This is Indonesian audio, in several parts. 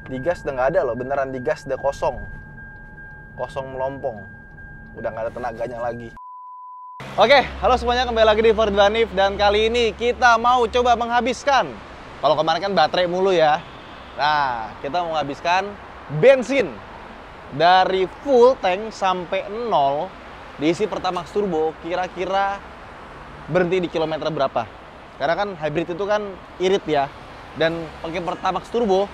Digas udah nggak ada loh, beneran digas udah kosong. Kosong melompong. Udah nggak ada tenaganya lagi. Oke, halo semuanya, kembali lagi di Ford Vanif. Dan kali ini kita mau coba menghabiskan. Kalau kemarin kan baterai mulu ya. Nah, kita mau menghabiskan bensin. Dari full tank sampai 0 diisi Pertamax Turbo, kira-kira berhenti di kilometer berapa? Karena kan hybrid itu kan irit ya. Dan pakai Pertamax Turbo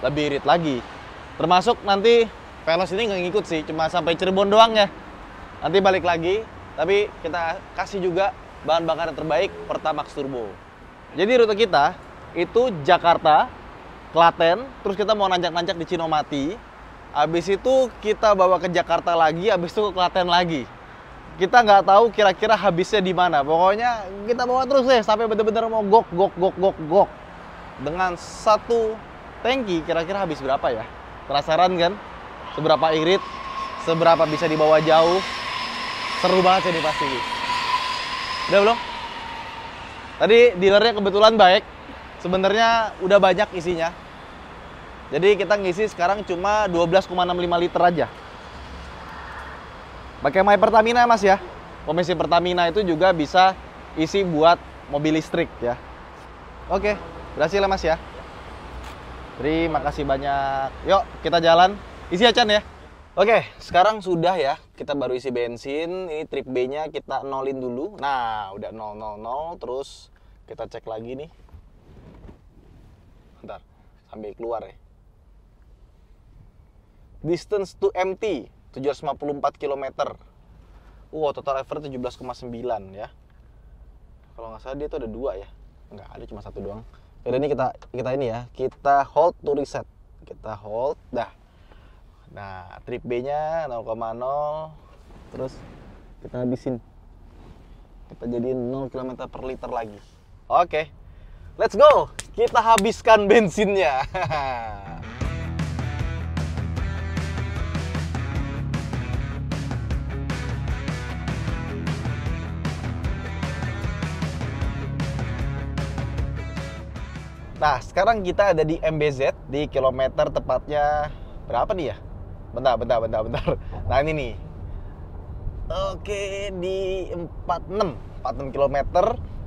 lebih irit lagi. Termasuk nanti Veloz ini nggak ngikut sih, cuma sampai Cirebon doang ya. Nanti balik lagi, tapi kita kasih juga bahan bakar yang terbaik Pertamax Turbo. Jadi rute kita itu Jakarta, Klaten, terus kita mau nanjak-nanjak di Cinomati. Habis itu kita bawa ke Jakarta lagi, habis itu ke Klaten lagi. Kita nggak tahu kira-kira habisnya di mana. Pokoknya kita bawa terus deh sampai bener-bener mau gok. Dengan satu tangki kira-kira habis berapa ya? Penasaran kan? Seberapa irit? Seberapa bisa dibawa jauh? Seru banget sih ini pasti. Udah belum? Tadi dealernya kebetulan baik. Sebenarnya udah banyak isinya. Jadi kita ngisi sekarang cuma 12,65 liter aja. Pakai My Pertamina Mas ya. Komisi Pertamina itu juga bisa isi buat mobil listrik ya. Oke, berhasil ya Mas ya. Terima kasih banyak. Yuk kita jalan. Isi ya Chan ya. Oke, sekarang sudah ya. Kita baru isi bensin. Ini trip B-nya kita nolin dulu. Nah, udah 000. Terus kita cek lagi nih. Bentar, sambil keluar ya. Distance to empty 754 km. Total average 17,9 ya. Kalau nggak salah dia tuh ada 2 ya. Nggak ada, cuma 1 doang. Yaudah, ini kita ini ya. Kita hold to reset. Kita hold dah. Nah, trip B-nya 0,0. Terus kita habisin. Kita jadiin 0 km per liter lagi. Oke. Let's go. Kita habiskan bensinnya. Nah, sekarang kita ada di MBZ, di kilometer tepatnya berapa nih ya? Bentar. Nah, ini nih. Oke, di 46 km.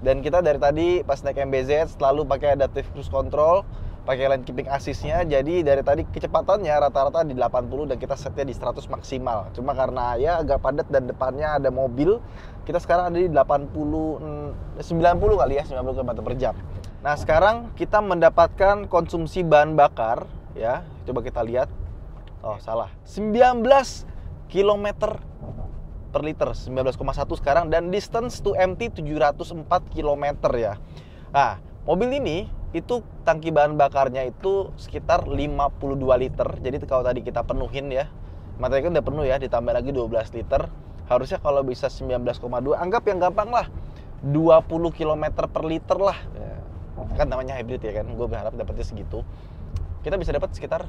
Dan kita dari tadi pas naik MBZ selalu pakai adaptive cruise control, pakai lane keeping assist-nya. Jadi dari tadi kecepatannya rata-rata di 80 dan kita setnya di 100 maksimal. Cuma karena ya agak padat dan depannya ada mobil, kita sekarang ada di 90 kali ya, 90 km per jam. Nah, sekarang kita mendapatkan konsumsi bahan bakar ya. Coba kita lihat. Oh, salah. 19 km per liter, 19,1 sekarang, dan distance to empty 704 km ya. Nah, mobil ini itu tangki bahan bakarnya itu sekitar 52 liter. Jadi kalau tadi kita penuhin ya, materinya kan udah penuh ya, ditambah lagi 12 liter. Harusnya kalau bisa 19,2, anggap yang gampang lah 20 km per liter lah. Kan namanya hybrid ya kan, gue berharap dapetnya segitu. Kita bisa dapat sekitar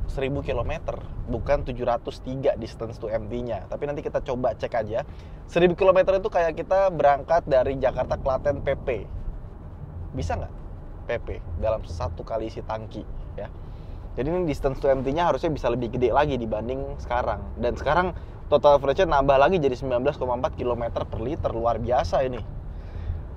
1000 km, bukan 703 distance to empty-nya. Tapi nanti kita coba cek aja. 1000 km itu kayak kita berangkat dari Jakarta Klaten PP. Bisa nggak PP dalam satu kali isi tangki ya. Jadi ini distance to empty-nya harusnya bisa lebih gede lagi dibanding sekarang. Dan sekarang total average-nya nambah lagi jadi 19,4 km per liter. Luar biasa ini.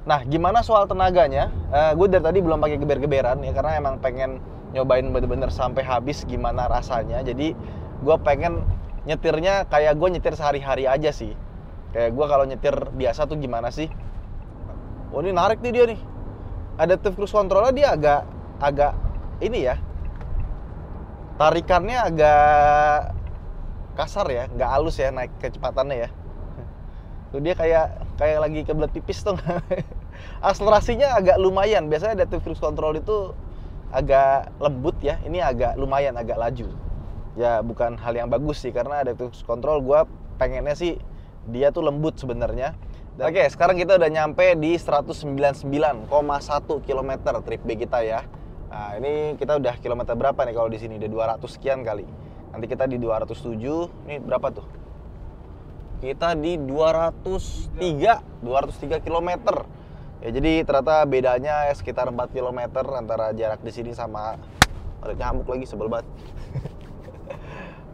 Nah, gimana soal tenaganya? Gue dari tadi belum pakai geber-geberan ya, karena emang pengen nyobain bener-bener sampai habis gimana rasanya. Jadi gue pengen nyetirnya kayak gue nyetir sehari-hari aja sih. Kayak gue kalau nyetir biasa tuh gimana sih? Oh, ini narik nih dia nih. Adaptive cruise control-nya dia agak ini ya. Tarikannya agak kasar ya, nggak halus ya naik kecepatannya ya. Tuh dia kayak lagi kebelet pipis tuh. Akselerasinya agak lumayan. Biasanya adaptive cruise control itu agak lembut ya. Ini agak lumayan, agak laju. Ya bukan hal yang bagus sih, karena adaptive cruise control gue pengennya sih dia tuh lembut sebenarnya. Oke, sekarang kita udah nyampe di 199,1 km trip B kita ya. Nah, ini kita udah kilometer berapa nih kalau di sini? Udah 200 sekian kali. Nanti kita di 207. Ini berapa tuh? Kita di 203 km. Ya, jadi ternyata bedanya sekitar 4 km antara jarak di sini sama Ada nyamuk lagi, sebel banget.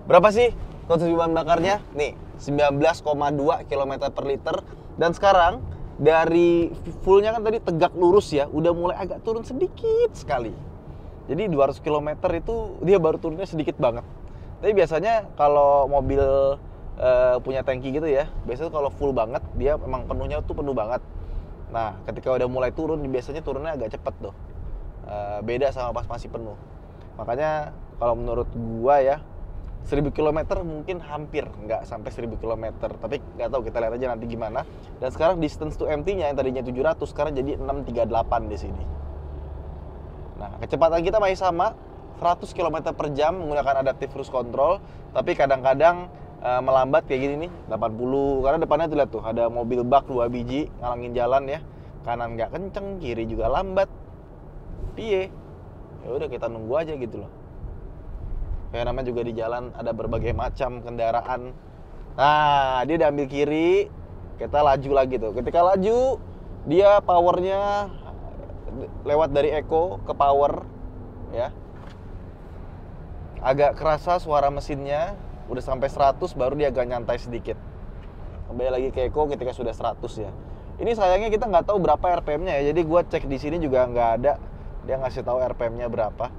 Berapa sih konsumsi bahan bakarnya? Nih, 19,2 km per liter. Dan sekarang dari fullnya kan tadi tegak lurus ya, udah mulai agak turun sedikit sekali. Jadi 200 km itu dia baru turunnya sedikit banget. Tapi biasanya kalau mobil punya tangki gitu ya, biasanya kalau full banget dia memang penuhnya tuh penuh banget. Nah, ketika udah mulai turun, biasanya turunnya agak cepet tuh. Beda sama pas masih penuh. Makanya kalau menurut gua ya, 1000 km mungkin hampir nggak sampai 1000 km, tapi nggak tahu, kita lihat aja nanti gimana. Dan sekarang distance to empty-nya yang tadinya 700 sekarang jadi 638 di sini. Nah, kecepatan kita masih sama 100 km per jam menggunakan adaptive cruise control, tapi kadang-kadang melambat kayak gini nih, 80, karena depannya tuh lihat tuh ada mobil bak 2 biji ngalangin jalan ya. Kanan nggak kenceng, kiri juga lambat. Piye? Ya udah, kita nunggu aja gitu loh. Kayak namanya juga di jalan ada berbagai macam kendaraan. Nah, dia udah ambil kiri, kita laju lagi tuh. Ketika laju, dia powernya lewat dari eco ke power ya. Agak kerasa suara mesinnya, udah sampai 100 baru dia agak nyantai sedikit. Kembali lagi ke eco ketika sudah 100 ya. Ini sayangnya kita nggak tahu berapa RPM-nya ya. Jadi gua cek di sini juga nggak ada dia ngasih tahu RPM-nya berapa.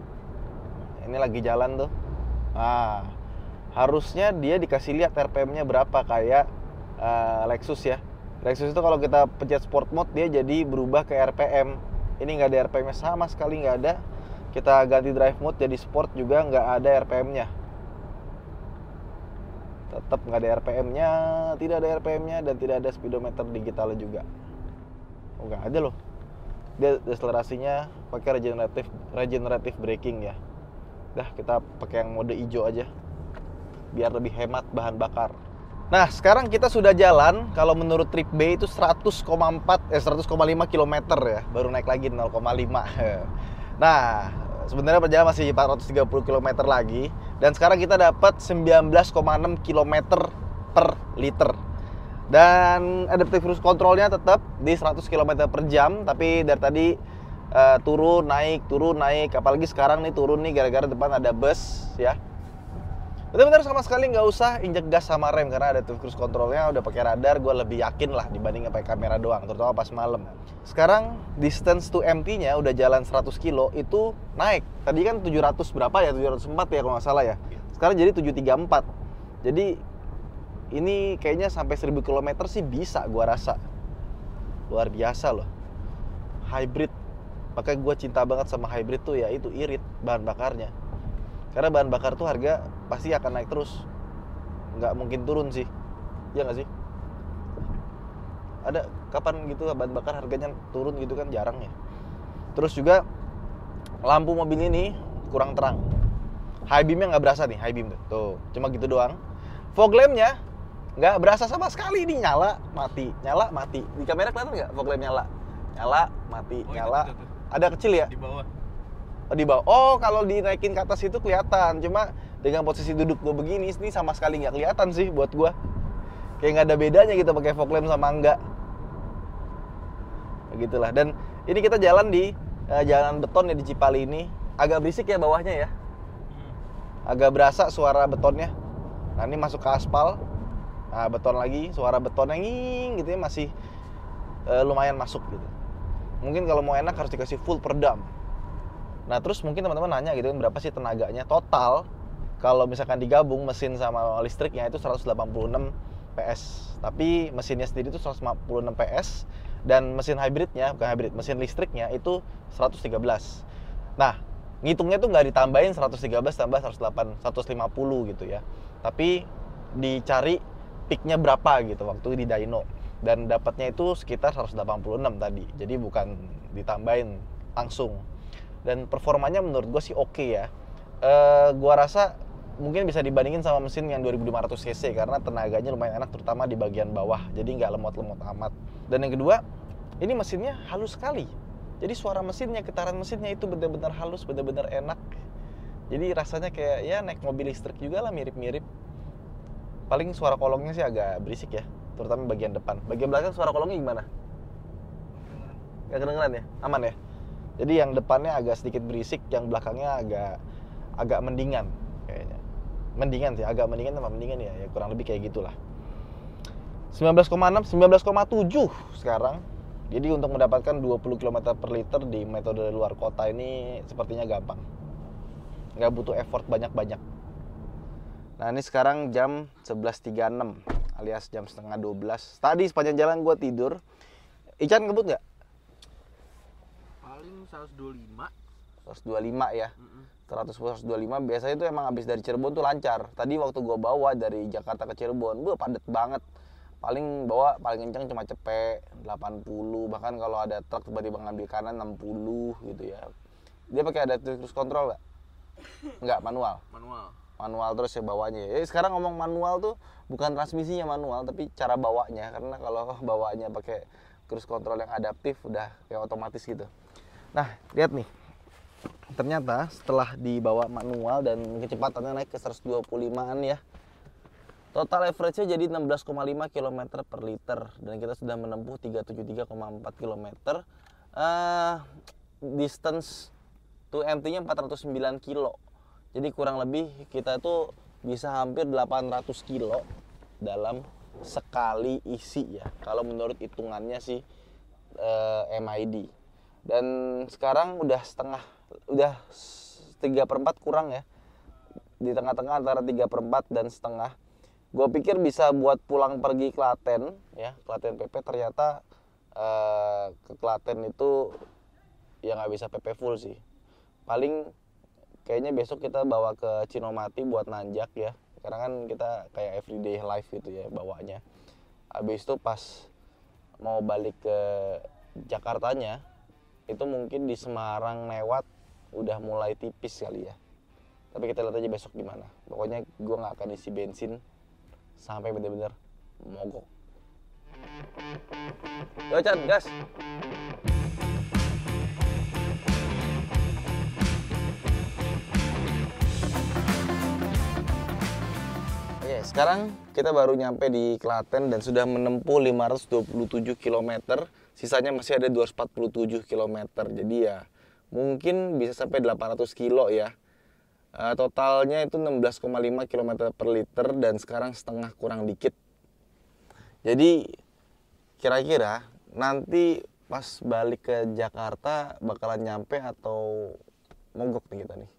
Ini lagi jalan tuh. Nah, harusnya dia dikasih lihat RPM-nya berapa kayak Lexus ya. Lexus itu kalau kita pencet sport mode dia jadi berubah ke RPM. Ini nggak ada RPM-nya sama sekali, nggak ada. Kita ganti drive mode jadi sport juga nggak ada RPM-nya. Tetap nggak ada RPM-nya, tidak ada RPM-nya, dan tidak ada speedometer digital juga. Oh, nggak ada loh. Dia akselerasinya pakai regenerative braking ya. Dah, kita pakai yang mode hijau aja biar lebih hemat bahan bakar. Nah, sekarang kita sudah jalan, kalau menurut trip B itu 100,5 km ya, baru naik lagi 0,5. Nah, sebenarnya perjalanan masih 430 km lagi, dan sekarang kita dapat 19,6 km per liter. Dan adaptive cruise controlnya tetap di 100 km per jam, tapi dari tadi turun naik, apalagi sekarang nih turun nih gara-gara depan ada bus ya. Benar-benar sama sekali nggak usah injek gas sama rem karena adaptive cruise controlnya udah pakai radar. Gue lebih yakin lah dibanding pakai kamera doang, terutama pas malam. Sekarang distance to empty-nya udah jalan 100 kilo itu naik. Tadi kan 700 berapa ya, 704 ya kalau nggak salah ya. Sekarang jadi 734. Jadi ini kayaknya sampai 1000 km sih bisa gua rasa. Luar biasa loh. Hybrid. Makanya gue cinta banget sama hybrid tuh ya, itu irit bahan bakarnya. Karena bahan bakar tuh harga pasti akan naik terus. Nggak mungkin turun sih. Iya nggak sih? Ada kapan gitu bahan bakar harganya turun gitu kan, jarang ya. Terus juga lampu mobil ini kurang terang. High beamnya nggak berasa nih, high beam tuh. Cuma gitu doang. Fog lampnya nggak berasa sama sekali nih, nyala mati. Di kamera kelihatan nggak fog lamp nyala? Nyala mati, nyala. Itu. Ada kecil ya? Di bawah. Oh, di bawah. Oh, kalau dinaikin ke atas itu kelihatan. Cuma dengan posisi duduk gue begini, ini sama sekali nggak kelihatan sih buat gue. Kayak nggak ada bedanya gitu pakai fog lamp sama enggak. Begitulah. Dan ini kita jalan di jalan beton ya di Cipali ini. Agak berisik ya bawahnya ya. Agak berasa suara betonnya. Nah, ini masuk ke aspal. Nah, beton lagi, suara betonnya nging gitu ya, masih lumayan masuk gitu. Mungkin kalau mau enak harus dikasih full peredam. Nah, terus mungkin teman-teman nanya gitu kan, berapa sih tenaganya total kalau misalkan digabung mesin sama listriknya itu 186 PS. Tapi mesinnya sendiri itu 156 PS dan mesin hybridnya, bukan hybrid, mesin listriknya itu 113. Nah, ngitungnya tuh nggak ditambahin 113 tambah 108, 150 gitu ya. Tapi dicari peaknya berapa gitu waktu di dyno. Dan dapatnya itu sekitar 186 tadi. Jadi bukan ditambahin langsung. Dan performanya menurut gue sih oke ya. Gue rasa mungkin bisa dibandingin sama mesin yang 2500 cc karena tenaganya lumayan enak terutama di bagian bawah. Jadi nggak lemot-lemot amat. Dan yang kedua, ini mesinnya halus sekali. Jadi suara mesinnya, getaran mesinnya itu benar-benar halus, benar-benar enak. Jadi rasanya kayak ya naik mobil listrik juga lah, mirip-mirip. Paling suara kolongnya sih agak berisik ya, terutama bagian depan. Bagian belakang suara kolongnya gimana? Gak kedengeran ya? Aman ya? Jadi yang depannya agak sedikit berisik, yang belakangnya agak agak mendingan kayaknya. Mendingan sih, agak mendingan sama mendingan ya, ya kurang lebih kayak gitulah. 19,6, 19,7 sekarang. Jadi untuk mendapatkan 20 km per liter di metode luar kota ini sepertinya gampang. Nggak butuh effort banyak-banyak. Nah ini sekarang jam 11.36 alias jam setengah 12. Tadi sepanjang jalan gue tidur. Ican ngebut nggak? Paling 125. 125 ya. 125 biasanya itu emang habis dari Cirebon tuh lancar. Tadi waktu gue bawa dari Jakarta ke Cirebon, padet banget. Paling bawa paling kencang cuma cepet 80, bahkan kalau ada truk tiba-tiba ngambil kanan 60 gitu ya. Dia pakai adaptive cruise control nggak? Nggak, manual. Manual terus ya bawanya. Ya sekarang ngomong manual tuh bukan transmisinya manual, tapi cara bawanya. Karena kalau bawanya pakai cruise control yang adaptif udah kayak otomatis gitu. Nah, lihat nih. Ternyata setelah dibawa manual dan kecepatannya naik ke 125-an ya. Total average-nya jadi 16,5 km per liter dan kita sudah menempuh 373,4 km. Distance to empty-nya 409 kilo. Jadi kurang lebih kita tuh bisa hampir 800 kilo dalam sekali isi ya. Kalau menurut hitungannya sih MID. Dan sekarang udah 3/4 kurang ya. Di tengah-tengah antara 3/4 dan setengah. Gue pikir bisa buat pulang pergi Klaten ya, Klaten PP, ternyata ke Klaten itu ya nggak bisa PP full sih. Paling kayaknya besok kita bawa ke Cinomati buat nanjak ya, karena kan kita kayak everyday life gitu ya bawanya. Habis itu pas mau balik ke Jakartanya itu mungkin di Semarang lewat udah mulai tipis kali ya. Tapi kita lihat aja besok gimana. Pokoknya gue nggak akan isi bensin sampai bener-bener mogok. Yo Chan, gas. Oke, sekarang kita baru nyampe di Klaten dan sudah menempuh 527 km. Sisanya masih ada 247 km. Jadi ya mungkin bisa sampai 800 kilo ya. Totalnya itu 16,5 km per liter dan sekarang setengah kurang dikit. Jadi kira-kira nanti pas balik ke Jakarta bakalan nyampe atau mogok nih kita nih?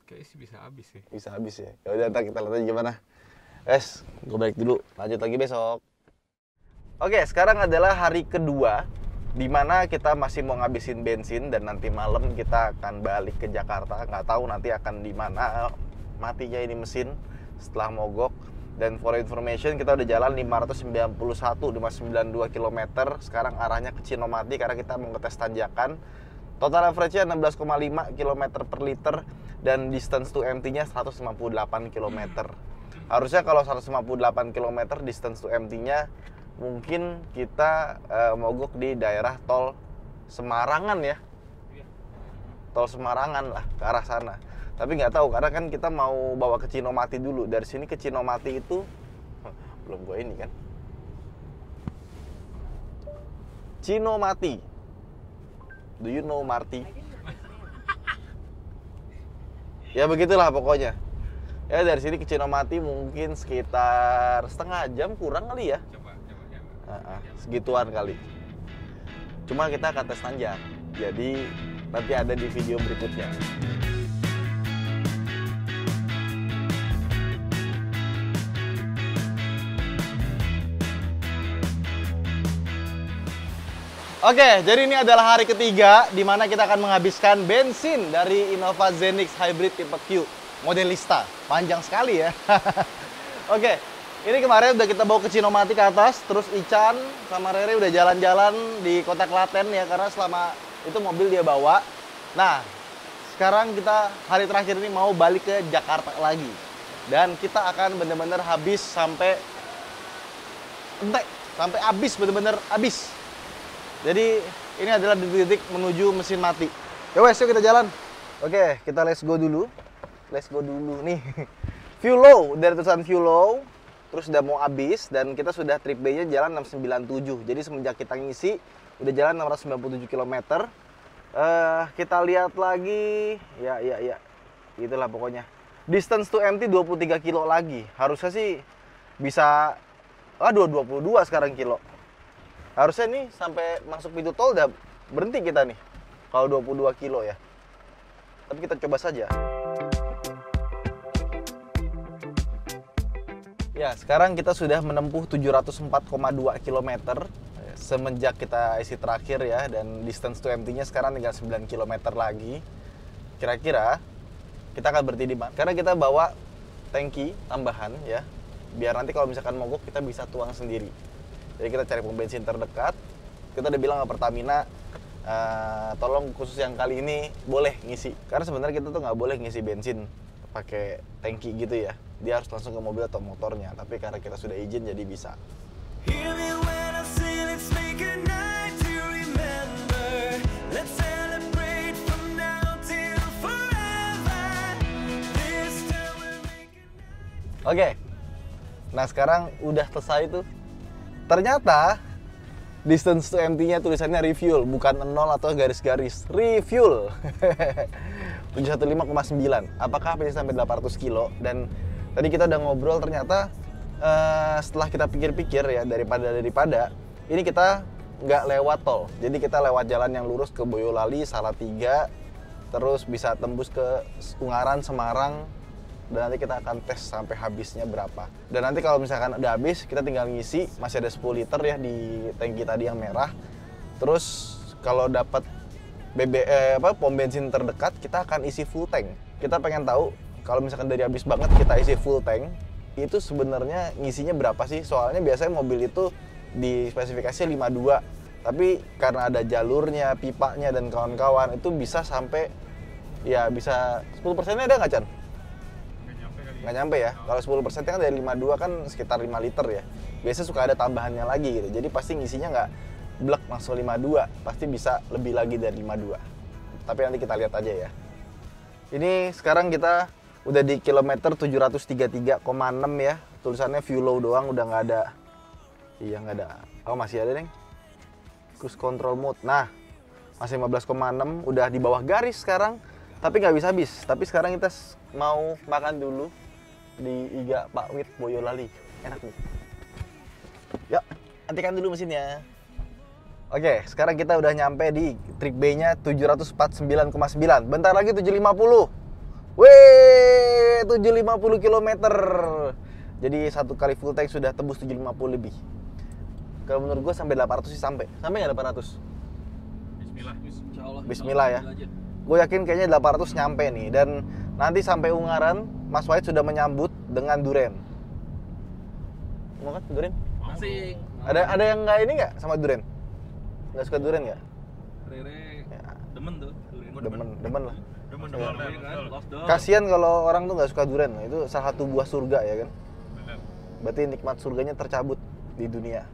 Kayaknya sih bisa habis sih. Bisa habis ya. Ya udah ntar kita lihat aja gimana. Gue balik dulu. Lanjut lagi besok. Oke, sekarang adalah hari kedua di mana kita masih mau ngabisin bensin dan nanti malam kita akan balik ke Jakarta. Nggak tahu nanti akan di mana matinya ini mesin setelah mogok. Dan for information kita udah jalan 592 km. Sekarang arahnya ke Cinomati karena kita mau ngetes tanjakan. Total average-nya 16,5 km per liter dan distance to empty-nya 158 km. Harusnya kalau 158 km distance to empty-nya mungkin kita mogok di daerah tol Semarangan ya. Tol Semarangan lah, ke arah sana. Tapi nggak tahu karena kan kita mau bawa ke Cinomati dulu. Dari sini ke Cinomati itu belum gue ini kan. Cinomati. Do you know Marty? Ya begitulah pokoknya. Ya dari sini ke Cinomati mungkin sekitar setengah jam kurang kali ya. Segituan kali. Cuma kita akan tes tanjak. Jadi nanti ada di video berikutnya. Oke, jadi ini adalah hari ketiga di mana kita akan menghabiskan bensin dari Innova Zenix Hybrid tipe Q Modelista. Panjang sekali ya. Oke, ini kemarin udah kita bawa ke Cinomati ke atas, terus Ican sama Rere udah jalan-jalan di kota Klaten ya, karena selama itu mobil dia bawa. Nah, sekarang kita hari terakhir ini mau balik ke Jakarta lagi. Dan kita akan bener-bener habis sampai habis, bener-bener habis. Jadi ini adalah titik menuju mesin mati. Ya wes, yuk kita jalan. Oke, kita let's go dulu. Let's go dulu nih. Fuel low, dari tulisan fuel low. Terus udah mau habis dan kita sudah trip B-nya jalan 697. Jadi semenjak kita ngisi udah jalan 697 km. Kita lihat lagi. Ya. Itulah pokoknya. Distance to empty 23 kilo lagi. Harusnya sih bisa 22 sekarang kilo. Harusnya nih sampai masuk pintu tol udah berhenti kita nih. Kalau 22 kilo ya. Tapi kita coba saja. Ya, sekarang kita sudah menempuh 704,2 km semenjak kita isi terakhir ya, dan distance to empty-nya sekarang tinggal 9 km lagi. Kira-kira kita akan berhenti di mana? Karena kita bawa tangki tambahan ya, biar nanti kalau misalkan mogok kita bisa tuang sendiri. Jadi kita cari pom bensin terdekat. Kita udah bilang ke Pertamina, tolong khusus yang kali ini boleh ngisi. Karena sebenarnya kita tuh nggak boleh ngisi bensin pakai tangki gitu ya. Dia harus langsung ke mobil atau motornya. Tapi karena kita sudah izin jadi bisa. Oke. Nah, sekarang udah selesai tuh. Ternyata distance to empty-nya tulisannya refuel, bukan 0 atau garis-garis. Refuel. 715,9. Apakah bisa sampai 800 kilo? Dan tadi kita udah ngobrol, ternyata setelah kita pikir-pikir ya, daripada ini kita nggak lewat tol. Jadi kita lewat jalan yang lurus ke Boyolali, Salatiga, terus bisa tembus ke Ungaran, Semarang, dan nanti kita akan tes sampai habisnya berapa. Dan nanti kalau misalkan udah habis, kita tinggal ngisi, masih ada 10 liter ya di tangki tadi yang merah. Terus kalau dapat pom bensin terdekat, kita akan isi full tank. Kita pengen tahu kalau misalkan dari habis banget kita isi full tank, itu sebenarnya ngisinya berapa sih? Soalnya biasanya mobil itu di spesifikasi 52, tapi karena ada jalurnya, pipanya dan kawan-kawan, itu bisa sampai ya bisa 10%-nya ada nggak, Chan? Nggak nyampe ya. Kalau 10% kan dari 52 kan sekitar 5 liter ya. Biasanya suka ada tambahannya lagi gitu. Jadi pasti ngisinya nggak blek langsung 52, pasti bisa lebih lagi dari 52. Tapi nanti kita lihat aja ya. Ini sekarang kita udah di kilometer 733,6 ya. Tulisannya fuel low doang, udah nggak ada. Iya nggak ada. Oh masih ada nih. Cruise control mode. Nah, masih 15,6, udah di bawah garis sekarang. Tapi nggak bisa habis. Tapi sekarang kita mau makan dulu di Iga Pak Wit Boyolali. Enak nih. Yuk, hentikan dulu mesinnya. Oke, sekarang kita udah nyampe di trip B-nya 749,9. Bentar lagi 750. Wih, 750 km. Jadi satu kali full tank sudah tembus 750 lebih. Kalau menurut gue sampai 800 sih sampai. Sampai nggak 800? Bismillah. Bismillah ya. Gue yakin kayaknya 800 nyampe nih. Dan nanti sampai Ungaran, Mas Wahid sudah menyambut dengan duren. Mau kan duren? Masing. Ada yang nggak ini nggak sama duren? Nggak suka duren nggak? Rere. Ya. Demen tuh. Demen lah. Demen. Kasian kalau orang tuh nggak suka duren. Itu salah satu buah surga ya kan? Benar. Berarti nikmat surganya tercabut di dunia.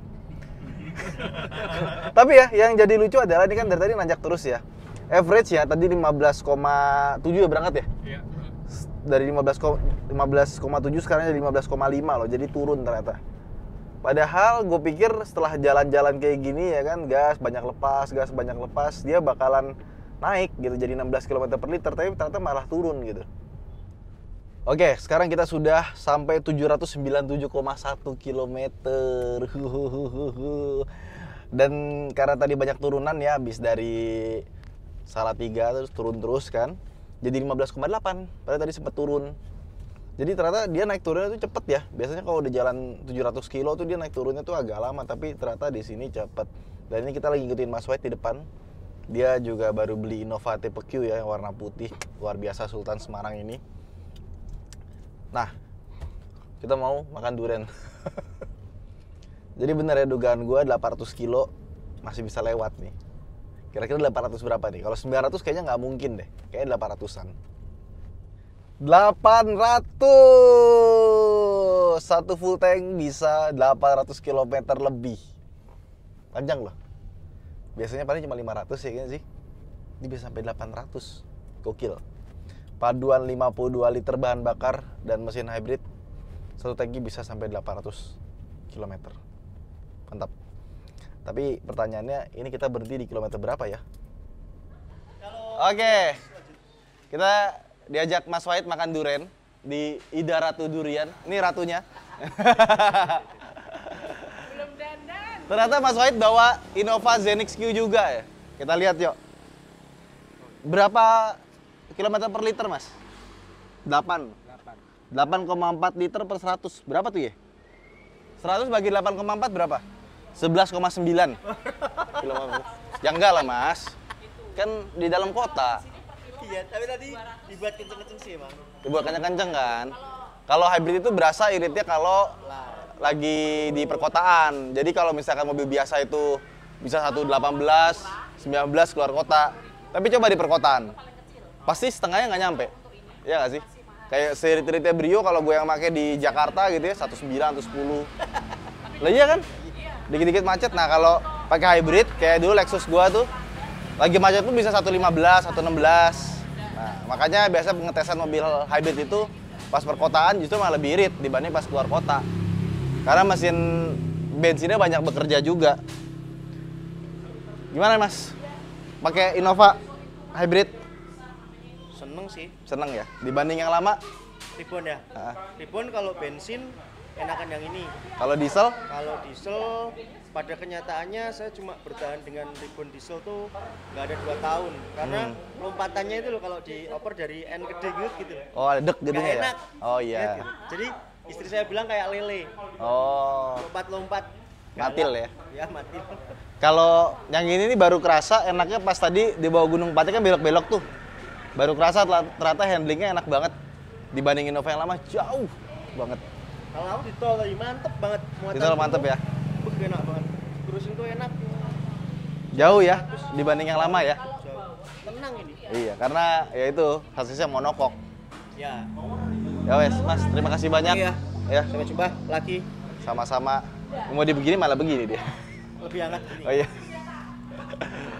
Tapi ya, yang jadi lucu adalah ini kan dari tadi nanjak terus ya. Average ya, tadi 15,7 ya berangkat ya? Iya. Dari 15,7 sekarang jadi 15,5 loh, jadi turun ternyata. Padahal gue pikir setelah jalan-jalan kayak gini ya kan, gas banyak lepas, dia bakalan naik gitu, jadi 16 km per liter, tapi ternyata malah turun gitu. Oke, sekarang kita sudah sampai 797,1 km. Dan karena tadi banyak turunan ya, habis dari Salatiga terus turun terus kan, jadi 15,8. Padahal tadi sempat turun. Jadi ternyata dia naik turunnya tuh cepet ya. Biasanya kalau udah jalan 700 kilo tuh dia naik turunnya tuh agak lama, tapi ternyata di sini cepet. Dan ini kita lagi ngikutin Mas White di depan. Dia juga baru beli Innova TPQ ya, yang warna putih, luar biasa, Sultan Semarang ini. Nah, kita mau makan durian. Jadi bener ya dugaan gue, 800 kilo masih bisa lewat nih. Kira-kira 800 berapa nih? Kalau 900 kayaknya nggak mungkin deh. Kayaknya 800-an. 800! Satu full tank bisa 800 km lebih. Panjang loh. Biasanya paling cuma 500 ya kan sih. Ini bisa sampai 800. Gokil. Paduan 52 liter bahan bakar dan mesin hybrid, satu tangki bisa sampai 800 km. Mantap. Tapi pertanyaannya, ini kita berhenti di kilometer berapa ya? Oke. Kita diajak Mas Wahid makan durian di Ida Ratu Durian. Ini ratunya. Belum dandan. Ternyata Mas Wahid bawa Innova Zenix Q juga ya. Kita lihat yuk. Berapa kilometer per liter, Mas? 8. 8,4 liter per 100. Berapa tuh ya? 100 bagi 8,4 berapa? 11,9 kilometer. Ya enggak lah, Mas. Kan di dalam kota. Iya, tapi tadi dibuat kenceng-kenceng sih, Bang. Dibuat kenceng-kenceng kan. Kalau hybrid itu berasa iritnya kalau lagi di perkotaan. Jadi kalau misalkan mobil biasa itu bisa 118, 19 keluar kota. Tapi coba di perkotaan. Pasti setengahnya nggak nyampe. Iya nggak sih? Kayak seirit-iritnya Brio kalau gue yang pakai di Jakarta gitu ya 19 atau 10. Lah iya kan? Dikit-dikit macet. Nah, kalau pakai hybrid kayak dulu Lexus gua tuh lagi macet tuh bisa 115, 116. Nah, makanya biasa pengetesan mobil hybrid itu pas perkotaan justru malah lebih irit dibanding pas keluar kota. Karena mesin bensinnya banyak bekerja juga. Gimana, Mas? Pakai Innova hybrid? Seneng sih. Seneng ya? Dibanding yang lama? Tribun ya? Heeh. Tribun kalau bensin enakan yang ini. Kalau diesel? Kalau diesel pada kenyataannya saya cuma bertahan dengan Tribun diesel tuh nggak ada 2 tahun. Karena lompatannya itu loh kalau dioper dari N ke D gitu. Oh, ada dek Nggak gedenya ya? enak. Oh iya. Gitu. Jadi istri saya bilang kayak lele. Oh, Lompat-lompat. matil ya? Ya, matil. Kalau yang ini nih baru kerasa enaknya pas tadi di bawah Gunung Pati kan belok-belok tuh. Baru kerasa ternyata handlingnya enak banget. Dibanding Innova yang lama jauh banget. Kalau aku di tol tadi mantep banget. Di tol mantep ya? Enak banget. Cruising tuh enak. Jauh ya dibanding yang lama ya? Jauh. Tenang ini. Iya, karena ya itu hasilnya monokok. Ya. Ya wes, Mas, terima kasih banyak. Iya. Ya, Sampai jumpa lagi. sama-sama. Mau dibegini malah begini dia. Lebih hangat gini. Oh iya.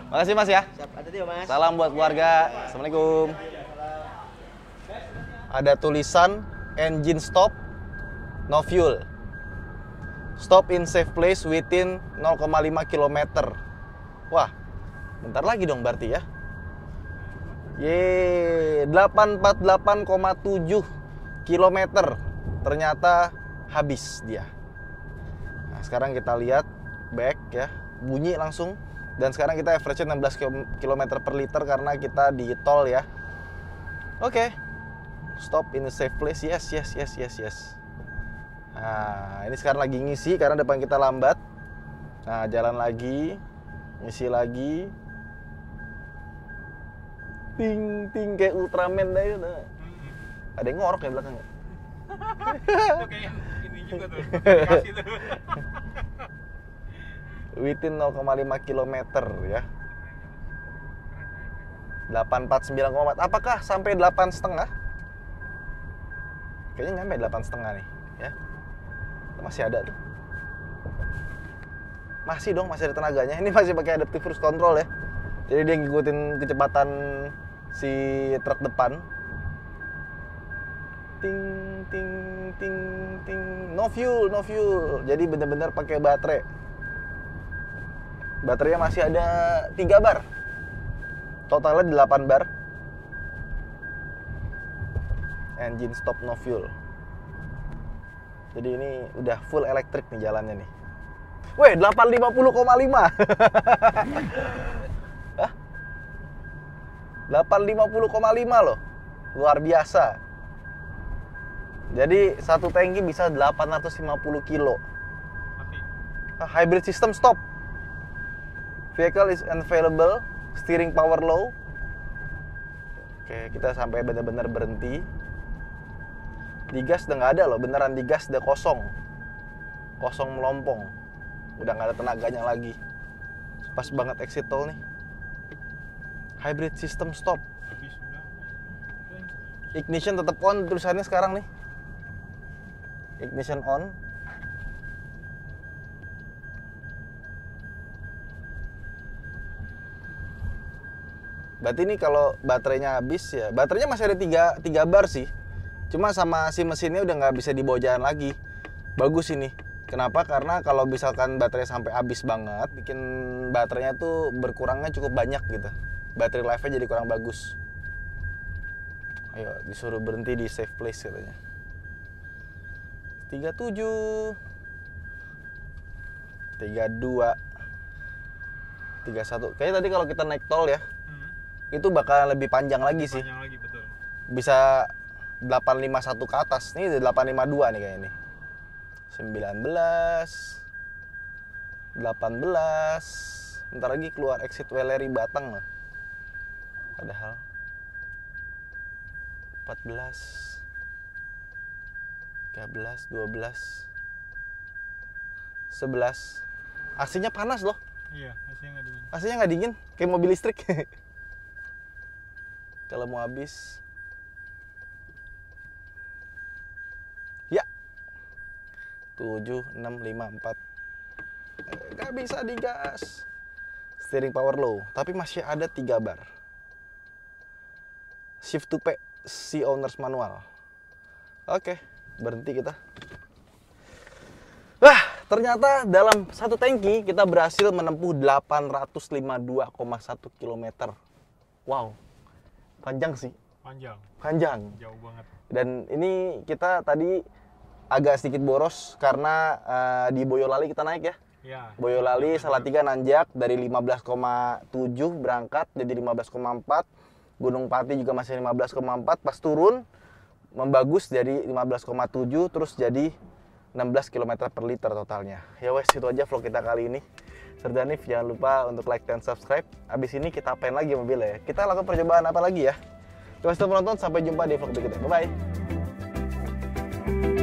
Makasih Mas ya. Siap, hati-hati ya, Mas. Salam buat keluarga. Assalamualaikum. Ada tulisan engine stop, no fuel. Stop in safe place within 0,5 km. Wah, bentar lagi dong berarti ya. Ye, 848,7 km. Ternyata habis dia. Nah, sekarang kita lihat back ya, bunyi langsung. Dan sekarang kita average 16 km per liter karena kita di tol ya. Oke. Stop in a safe place. Yes. Nah, ini sekarang lagi ngisi karena depan kita lambat. Nah, jalan lagi. Ngisi lagi. Ting kayak Ultraman dah itu. Ada yang ngorok ya belakangnya. Itu kayak ini juga tuh. Kasih tuh. Within 0,5 km ya. 849,4. Apakah sampai 8,5? Kayaknya nyampe 8,5 nih, ya. Masih ada tuh. Masih dong, masih ada tenaganya. Ini masih pakai adaptive cruise control ya. Jadi dia ngikutin kecepatan si truk depan. Ting. No fuel. Jadi bener-bener pakai baterai. Baterainya masih ada 3 bar. Totalnya 8 bar. Engine stop no fuel. Jadi ini udah full elektrik nih jalannya nih. Weh, 850,5. Hah? 850,5 loh. Luar biasa. Jadi satu tangki bisa 850 kilo. Hybrid system stop. Vehicle is unavailable. Steering power low. Oke, kita sampai benar-benar berhenti. Digas udah nggak ada loh, beneran digas udah kosong melompong, udah nggak ada tenaganya lagi. Pas banget exit tol nih. Hybrid system stop. Ignition tetap on tulisannya sekarang nih. Ignition on. Berarti ini kalau baterainya habis ya, baterainya masih ada 3 bar sih. Cuma sama si mesinnya udah nggak bisa dibawa jalan lagi. Bagus ini. Kenapa? Karena kalau misalkan baterai sampai habis banget, bikin baterainya tuh berkurangnya cukup banyak gitu. Baterai life-nya jadi kurang bagus. Ayo, disuruh berhenti di safe place katanya. 37 32 31. Kayaknya tadi kalau kita naik tol ya, itu bakal lebih panjang lagi sih. Panjang lagi, betul. Bisa 851 ke atas. Ini udah 852 nih kayaknya nih. 19 18. Bentar lagi keluar exit Weleri Batang loh. Padahal 14 13 12 11. AC-nya panas loh. Iya, AC-nya nggak dingin. AC-nya nggak dingin, kayak mobil listrik. Kalau mau habis. Ya. 7 6 5 4. Nggak bisa digas. Steering power low, tapi masih ada 3 bar. Shift to P, C owners manual. Oke, berhenti kita. Wah, ternyata dalam satu tangki kita berhasil menempuh 852,1 km. Wow, panjang sih. Panjang. Jauh banget. Dan ini kita tadi agak sedikit boros karena di Boyolali kita naik ya. Iya. Boyolali Salatiga nanjak dari 15,7 berangkat jadi 15,4. Gunung Pati juga masih 15,4. Pas turun membagus jadi 15,7 terus jadi 16 km per liter totalnya. Ya wes, itu aja vlog kita kali ini. Serdanif, jangan lupa untuk like dan subscribe. Abis ini kita apain lagi mobilnya ya. Kita lakukan percobaan apa lagi ya. Terima kasih telah menonton, sampai jumpa di vlog berikutnya. Bye-bye.